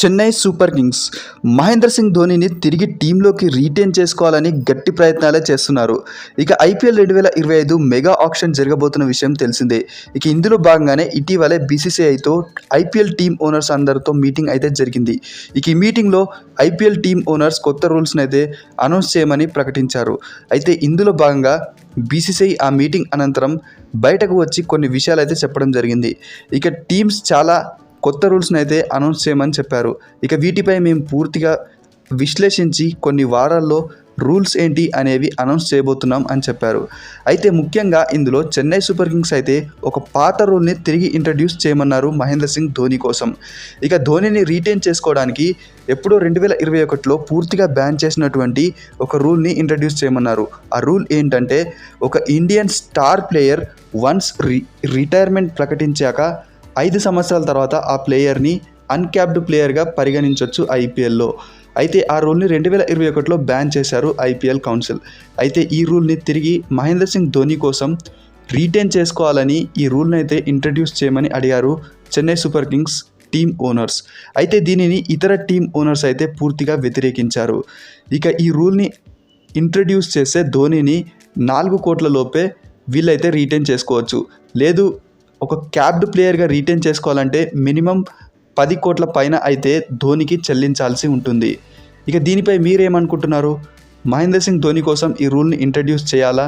Chennai super Kings Mahindra Singh ధోనీని తిరిగి టీంలోకి retain చేసుకోవాలని గట్టి ప్రయత్నాలే చేస్తున్నారు. ఇక ఐపీఎల్ 2025 మెగా ఆక్షన్ జరగబోతున్న విషయం తెలిసిందే. ఇక ఇందులో భాగంగానే ఇటీవలే బీసీసీఐతో ఐపీఎల్ టీమ్ ఓనర్స్ అందరితో మీటింగ్ అయితే జరిగింది. ఇక ఈ మీటింగ్లో ఐపీఎల్ టీమ్ ఓనర్స్ కొత్త రూల్స్ని అయితే అనౌన్స్ చేయమని ప్రకటించారు. అయితే ఇందులో భాగంగా బీసీసీఐ ఆ మీటింగ్ అనంతరం బయటకు వచ్చి కొన్ని విషయాలు అయితే చెప్పడం జరిగింది. ఇక టీమ్స్ చాలా కొత్త రూల్స్ని అయితే అనౌన్స్ చేయమని చెప్పారు. ఇక వీటిపై మేము పూర్తిగా విశ్లేషించి కొన్ని వారాల్లో రూల్స్ ఏంటి అనేవి అనౌన్స్ చేయబోతున్నాం అని చెప్పారు. అయితే ముఖ్యంగా ఇందులో చెన్నై సూపర్ కింగ్స్ అయితే ఒక పాత రూల్ని తిరిగి ఇంట్రడ్యూస్ చేయమన్నారు మహేంద్ర సింగ్ ధోని కోసం. ఇక ధోనిని రీటైన్ చేసుకోవడానికి ఎప్పుడో 2021లో పూర్తిగా బ్యాన్ చేసినటువంటి ఒక రూల్ని ఇంట్రడ్యూస్ చేయమన్నారు. ఆ రూల్ ఏంటంటే, ఒక Indian star player once retirement ప్రకటించాక 5 సంవత్సరాల తర్వాత ఆ ప్లేయర్ని అన్క్యాప్డ్ ప్లేయర్గా పరిగణించవచ్చు ఐపీఎల్లో. అయితే ఆ రూల్ని 2021లో బ్యాన్ చేశారు ఐపీఎల్ కౌన్సిల్. అయితే ఈ రూల్ని తిరిగి మహేంద్ర సింగ్ ధోని కోసం రీటైన్ చేసుకోవాలని ఈ రూల్ని అయితే ఇంట్రడ్యూస్ చేయమని అడిగారు Chennai super Kings team owners. అయితే దీనిని ఇతర టీమ్ ఓనర్స్ అయితే పూర్తిగా వ్యతిరేకించారు. ఇక ఈ రూల్ని ఇంట్రడ్యూస్ చేస్తే ధోనిని 4 కోట్ల లోపే వీళ్ళైతే రీటైన్ చేసుకోవచ్చు. లేదు, ఒక క్యాప్డ్ ప్లేయర్గా రీటైన్ చేసుకోవాలంటే మినిమం 10 కోట్ల పైన అయితే ధోనికి చెల్లించాల్సి ఉంటుంది. ఇక దీనిపై మీరేమనుకుంటున్నారు? మహేంద్ర సింగ్ ధోని కోసం ఈ రూల్ని ఇంట్రడ్యూస్ చేయాలా?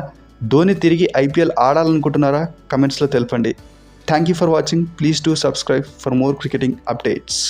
ధోని తిరిగి ఐపీఎల్ ఆడాలనుకుంటున్నారా? కమెంట్స్లో తెలపండి. Thank you for watching. Please do subscribe for more cricketing updates.